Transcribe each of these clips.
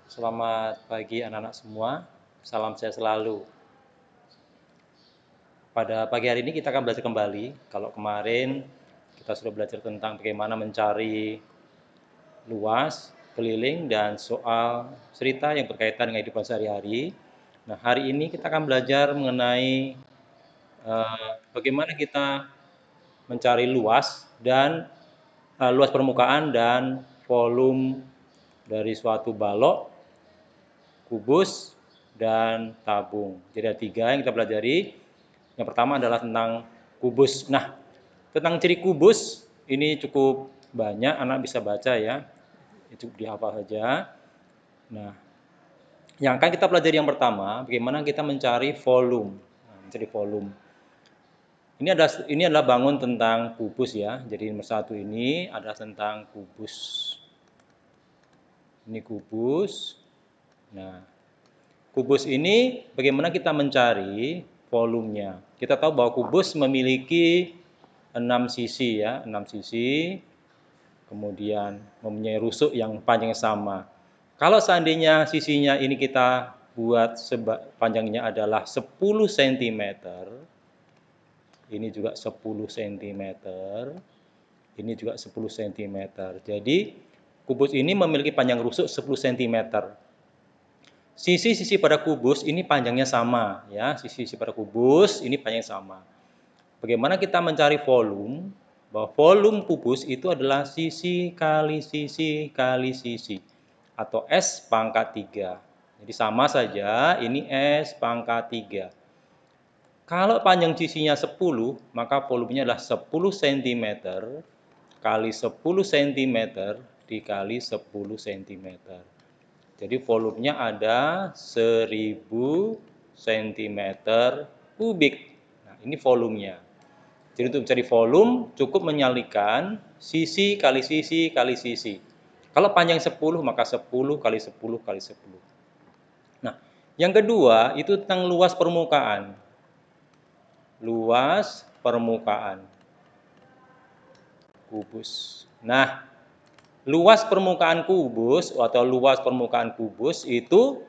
Selamat pagi anak-anak semua, salam sehat selalu. Pada pagi hari ini kita akan belajar kembali. Kalau kemarin kita sudah belajar tentang bagaimana mencari luas, keliling, dan soal cerita yang berkaitan dengan kehidupan sehari-hari. Nah, hari ini kita akan belajar mengenai bagaimana kita mencari luas permukaan dan volume dari suatu balok, kubus, dan tabung. Jadi ada tiga yang kita pelajari. Yang pertama adalah tentang kubus. Nah, tentang ciri kubus ini cukup banyak, anak bisa baca ya. Itu dihafal saja. Nah, yang akan kita pelajari yang pertama, bagaimana kita mencari volume. Nah, mencari volume. Ini adalah bangun tentang kubus ya. Jadi nomor satu ini adalah tentang kubus. Ini kubus. Nah, kubus ini bagaimana kita mencari volumenya. Kita tahu bahwa kubus memiliki 6 sisi ya, 6 sisi. Kemudian mempunyai rusuk yang panjangnya sama. Kalau seandainya sisinya ini kita buat panjangnya adalah 10 cm, ini juga 10 cm, ini juga 10 cm. Jadi kubus ini memiliki panjang rusuk 10 cm. Sisi-sisi pada kubus ini panjangnya sama ya, sisi-sisi pada kubus ini panjang sama. Bagaimana kita mencari volume? Bahwa volume kubus itu adalah sisi kali sisi kali sisi atau S pangkat 3. Jadi sama saja, ini S pangkat 3. Kalau panjang sisinya 10, maka volumenya adalah 10 cm kali 10 cm dikali 10 cm. Jadi volumenya ada 1000 cm kubik. Nah, ini volumenya. Jadi untuk mencari volume cukup menyalikan sisi kali sisi kali sisi. Kalau panjang 10 maka 10 kali 10 kali 10. Nah, yang kedua itu tentang luas permukaan. Luas permukaan kubus. Nah, luas permukaan kubus atau luas permukaan kubus itu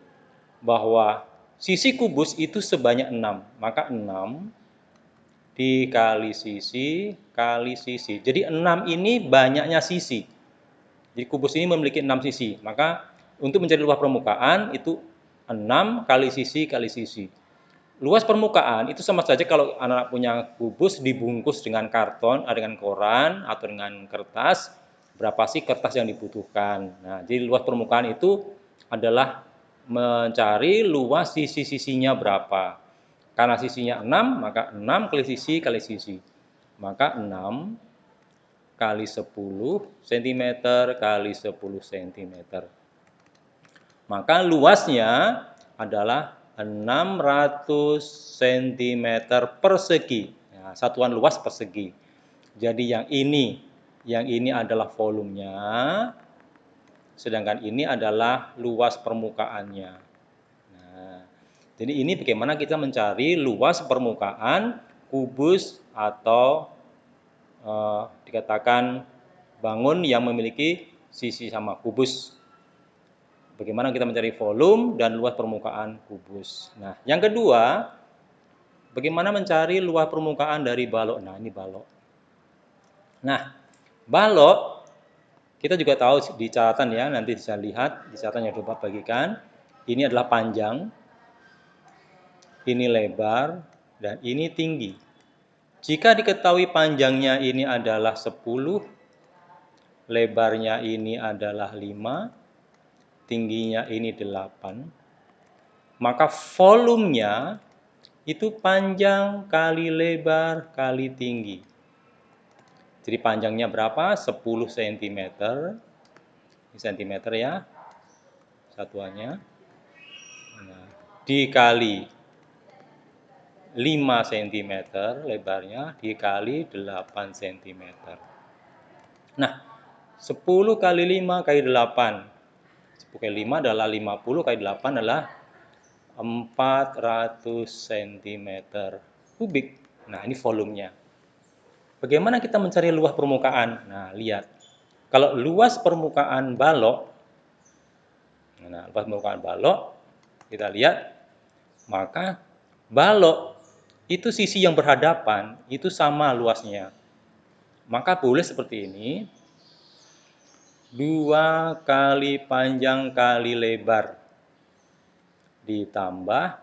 bahwa sisi kubus itu sebanyak 6. Maka 6 dikali sisi kali sisi. Jadi 6 ini banyaknya sisi. Jadi kubus ini memiliki 6 sisi. Maka untuk mencari luas permukaan itu 6 kali sisi kali sisi. Luas permukaan itu sama saja kalau anak-anak punya kubus dibungkus dengan karton, dengan koran atau dengan kertas, berapa sih kertas yang dibutuhkan. Nah, jadi luas permukaan itu adalah mencari luas sisi-sisinya berapa. Karena sisinya 6, maka 6 kali sisi. Maka 6 kali 10 cm kali 10 cm. Maka luasnya adalah 600 cm persegi. Nah, satuan luas persegi. Jadi yang ini adalah volumenya, sedangkan ini adalah luas permukaannya. Nah, jadi ini bagaimana kita mencari luas permukaan kubus atau dikatakan bangun yang memiliki sisi sama kubus. Bagaimana kita mencari volume dan luas permukaan kubus. Nah, yang kedua, bagaimana mencari luas permukaan dari balok. Nah, ini balok. Nah, balok kita juga tahu di catatan ya, nanti bisa lihat di catatan yang coba bagikan. Ini adalah panjang, ini lebar, dan ini tinggi. Jika diketahui panjangnya ini adalah 10, lebarnya ini adalah 5, tingginya ini 8, maka volumenya itu panjang kali lebar kali tinggi. Jadi panjangnya berapa? 10 cm. Ini cm ya, satuannya. Nah, dikali 5 cm lebarnya, dikali 8 cm. Nah, 10 kali 5 kali 8. 10 kali 5 adalah 50, kali 8 adalah 400 cm kubik. Nah, ini volumenya. Bagaimana kita mencari luas permukaan? Nah, lihat. Kalau luas permukaan balok Nah, luas permukaan balok kita lihat, maka balok itu sisi yang berhadapan itu sama luasnya. Maka boleh seperti ini, 2 kali panjang kali lebar ditambah,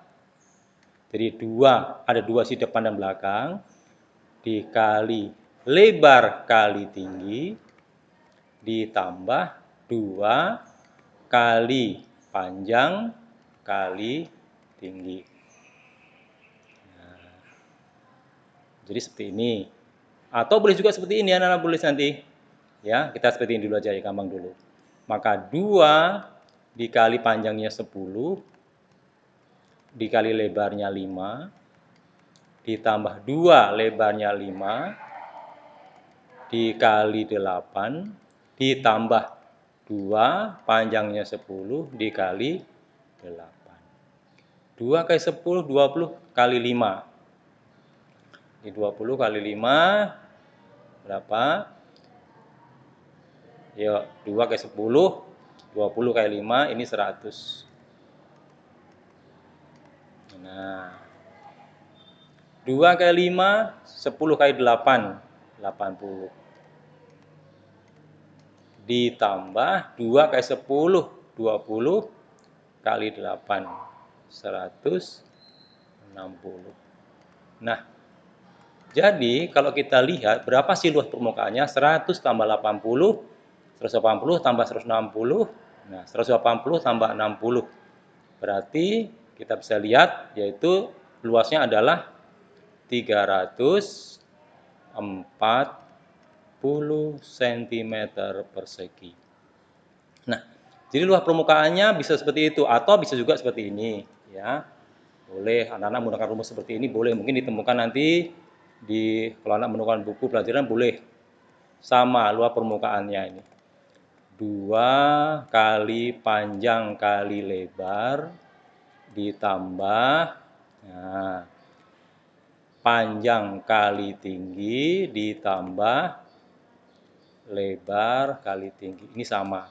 jadi ada dua sisi depan dan belakang, dikali lebar kali tinggi, ditambah 2 kali panjang kali tinggi. Nah, jadi seperti ini. Atau boleh juga seperti ini, anak-anak boleh nanti. Ya, kita seperti ini dulu aja ya, gampang dulu. Maka 2 dikali panjangnya 10, dikali lebarnya 5, ditambah 2 lebarnya 5, dikali 8, ditambah 2 panjangnya 10, dikali 8. 2 kali 10, 20 kali 5. Ini 20 kali 5, berapa? Yuk, 2 kali 10, 20 kali 5, ini 100. Nah, 2 kali 5, 10 kali 8, 80. Ditambah 2 kali 10, 20 kali 8, 160. Nah, jadi kalau kita lihat berapa sih luas permukaannya? 100 tambah 80, 180 tambah 160, nah 180 tambah 60. Berarti kita bisa lihat yaitu luasnya adalah 340 cm persegi. Nah, jadi luas permukaannya bisa seperti itu atau bisa juga seperti ini, ya. Boleh anak-anak menggunakan rumus seperti ini, boleh mungkin ditemukan nanti kalau anak menemukan buku pelajaran boleh sama luas permukaannya ini. 2 kali panjang kali lebar ditambah panjang kali tinggi ditambah lebar kali tinggi. Ini sama.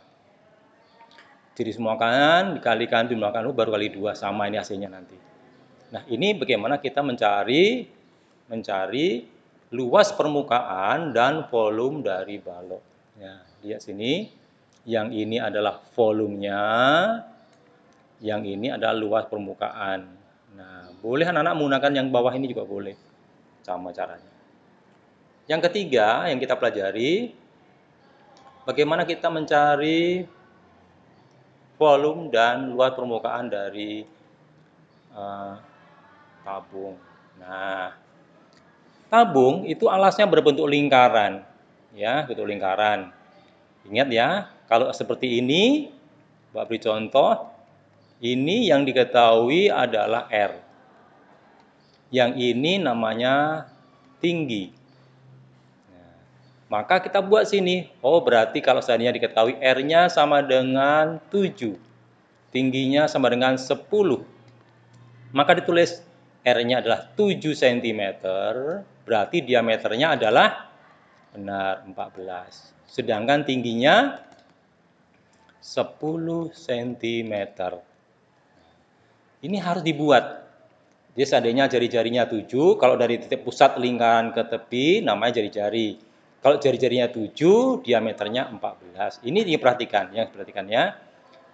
Jadi semua kanan dikalikan jumlah kanan baru kali 2, sama ini hasilnya nanti. Nah, ini bagaimana kita mencari luas permukaan dan volume dari balok. Ya, lihat sini. Yang ini adalah volumenya, yang ini adalah luas permukaan. Nah, boleh anak-anak menggunakan yang bawah ini juga boleh. Sama caranya. Yang ketiga yang kita pelajari, bagaimana kita mencari volume dan luas permukaan dari tabung. Nah, tabung itu alasnya berbentuk lingkaran, ya, bentuk lingkaran. Ingat ya, kalau seperti ini, Mbak beri contoh, ini yang diketahui adalah R. Yang ini namanya tinggi. Nah, maka kita buat sini, oh berarti kalau seandainya diketahui R-nya sama dengan 7, tingginya sama dengan 10, maka ditulis R-nya adalah 7 cm, berarti diameternya adalah benar 14. Sedangkan tingginya 10 cm. Ini harus dibuat. Jadi seandainya jari-jarinya 7, kalau dari titik pusat lingkaran ke tepi namanya jari-jari. Kalau jari-jarinya 7, diameternya 14. Ini diperhatikan ya, perhatikan ya.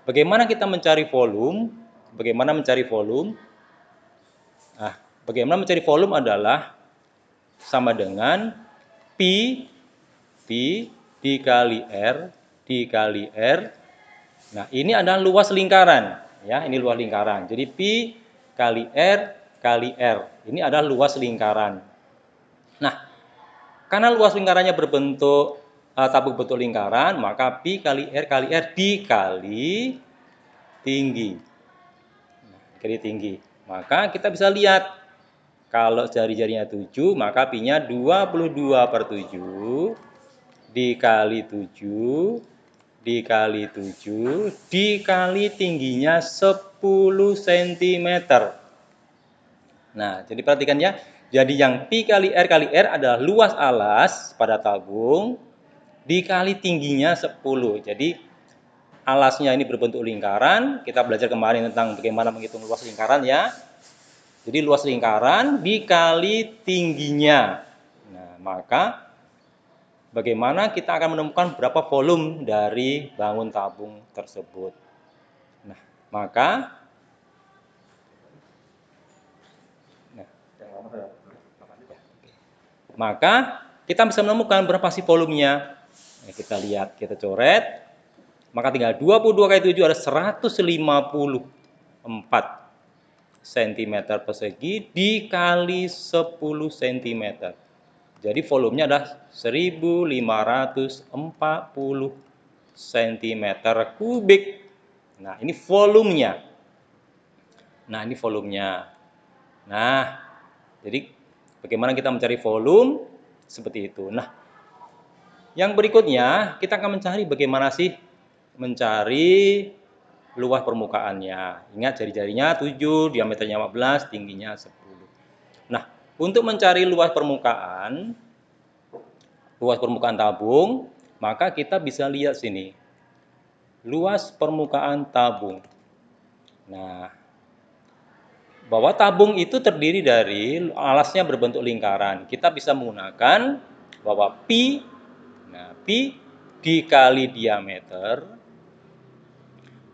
Bagaimana kita mencari volume? Bagaimana mencari volume? Nah, bagaimana mencari volume adalah sama dengan Pi dikali R dikali R. Nah, ini adalah luas lingkaran, ya, ini luas lingkaran. Jadi Pi kali R kali R. Ini adalah luas lingkaran. Nah, karena luas lingkarannya berbentuk tabung bentuk lingkaran, maka Pi kali R dikali tinggi. Nah, kali tinggi. Maka kita bisa lihat kalau jari-jarinya 7, maka Pi-nya 22/7 dikali 7 dikali 7 dikali tingginya 10 cm. Nah, jadi perhatikan ya. Jadi yang Pi kali R adalah luas alas pada tabung dikali tingginya 10. Jadi alasnya ini berbentuk lingkaran. Kita belajar kemarin tentang bagaimana menghitung luas lingkaran ya. Jadi luas lingkaran dikali tingginya. Nah, maka bagaimana kita akan menemukan berapa volume dari bangun tabung tersebut. Nah, maka kita bisa menemukan berapa sih volumenya. Nah, kita lihat, kita coret. Maka tinggal 22 kali 7 ada 154 cm persegi dikali 10 cm. Jadi volumenya adalah 1540 cm kubik. Nah, ini volumenya. Nah, jadi bagaimana kita mencari volume? Seperti itu. Nah, yang berikutnya kita akan mencari bagaimana sih mencari luas permukaannya. Ingat jari-jarinya 7, diameternya 15, tingginya 10. Nah, untuk mencari luas permukaan tabung, maka kita bisa lihat sini. Luas permukaan tabung. Nah, bahwa tabung itu terdiri dari alasnya berbentuk lingkaran. Kita bisa menggunakan bahwa pi dikali diameter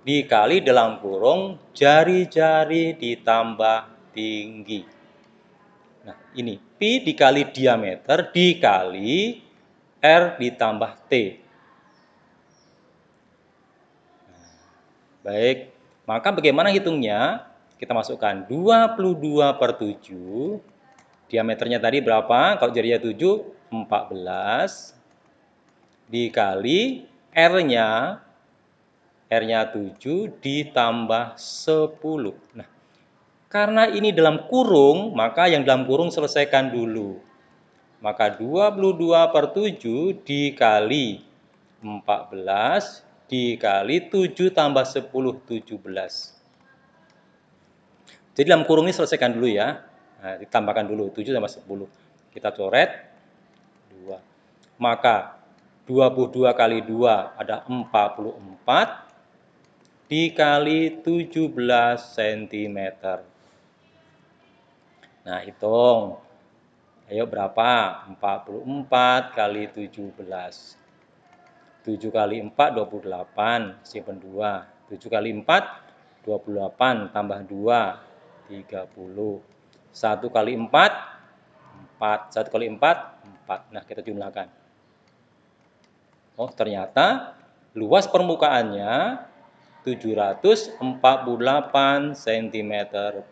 dikali dalam kurung jari-jari ditambah tinggi. Nah, ini pi dikali diameter dikali R ditambah T. Nah, baik, maka bagaimana hitungnya? Kita masukkan 22/7. Diameternya tadi berapa? Kalau jarinya 7, 14. Dikali R-nya 7 ditambah 10. Nah, karena ini dalam kurung, maka yang dalam kurung selesaikan dulu. Maka 22/7 dikali 14 dikali 7 tambah 10, 17. Jadi dalam kurung ini selesaikan dulu ya. Nah, ditambahkan dulu 7 tambah 10. Kita coret 2. Maka 22 kali 2 ada 44 dikali 17 cm. Nah, hitung. Ayo berapa? 44 kali 17. 7 kali 4, 28. Simpan 2. 7 kali 4, 28. Tambah 2, 30. 1 kali 4, 4. 1 kali 4, 4. Nah, kita jumlahkan. Oh, ternyata luas permukaannya 748 cm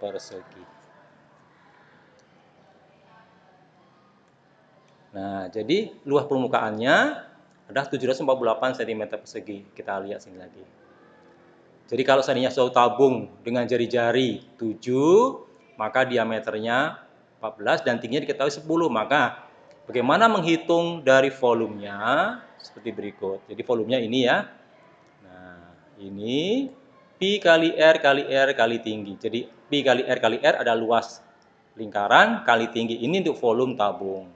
persegi. Nah, jadi luas permukaannya adalah 748 cm persegi. Kita lihat sini lagi. Jadi kalau seandainya suatu tabung dengan jari-jari 7, maka diameternya 14 dan tingginya diketahui 10. Maka bagaimana menghitung dari volumenya? Seperti berikut. Jadi volumenya ini ya. Nah, ini pi kali R kali R kali tinggi. Jadi pi kali R adalah luas lingkaran kali tinggi. Ini untuk volume tabung.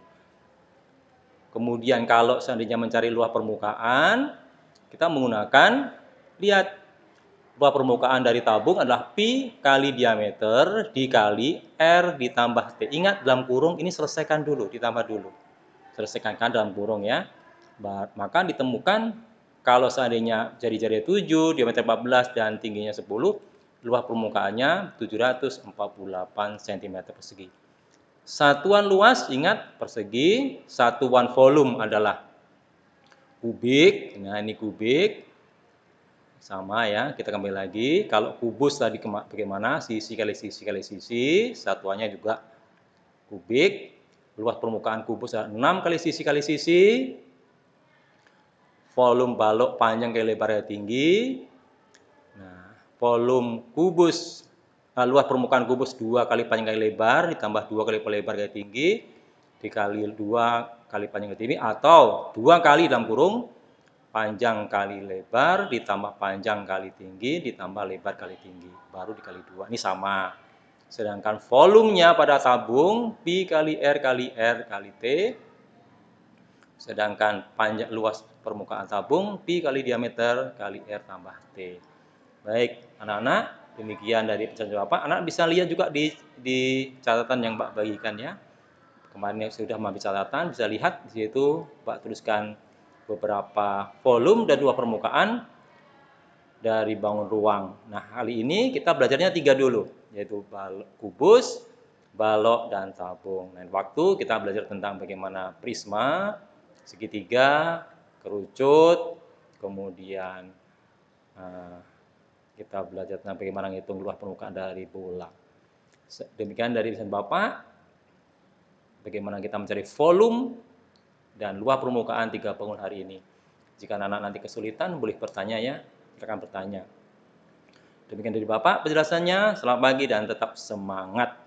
Kemudian kalau seandainya mencari luas permukaan, kita menggunakan, lihat, luas permukaan dari tabung adalah pi kali diameter dikali R ditambah T. Ingat dalam kurung ini selesaikan dulu, ditambah dulu. Selesaikan kan dalam kurung ya. Maka ditemukan kalau seandainya jari-jari 7, diameter 14 dan tingginya 10, luas permukaannya 748 cm persegi. Satuan luas ingat persegi, satuan volume adalah kubik. Nah, ini kubik. Sama ya, kita kembali lagi. Kalau kubus tadi bagaimana? Sisi kali sisi kali sisi, satuannya juga kubik. Luas permukaan kubus adalah 6 kali sisi. Volume balok panjang kali lebar kali tinggi. Nah, volume kubus, luas permukaan kubus 2 kali panjang kali lebar ditambah 2 kali lebar kali tinggi dikali 2 kali panjang kali tinggi, atau 2 kali dalam kurung panjang kali lebar ditambah panjang kali tinggi ditambah lebar kali tinggi, baru dikali 2. Ini sama. Sedangkan volumenya pada tabung pi kali R kali T Sedangkan panjang luas permukaan tabung pi kali diameter kali R tambah T. Baik, anak-anak, demikian dari penjelasan Bapak. Anak bisa lihat juga di catatan yang Pak bagikan ya. Kemarin sudah mengambil catatan, bisa lihat di situ Pak tuliskan beberapa volume dan dua permukaan dari bangun ruang. Nah, kali ini kita belajarnya 3 dulu, yaitu kubus, balok, dan tabung. Lain waktu kita belajar tentang bagaimana prisma, segitiga, kerucut, kemudian kita belajar tentang bagaimana menghitung luas permukaan dari bola. Demikian dari lisan Bapak, bagaimana kita mencari volume dan luas permukaan 3 bangun hari ini. Jika anak-anak nanti kesulitan, boleh bertanya ya, silakan bertanya. Demikian dari Bapak penjelasannya, selamat pagi dan tetap semangat.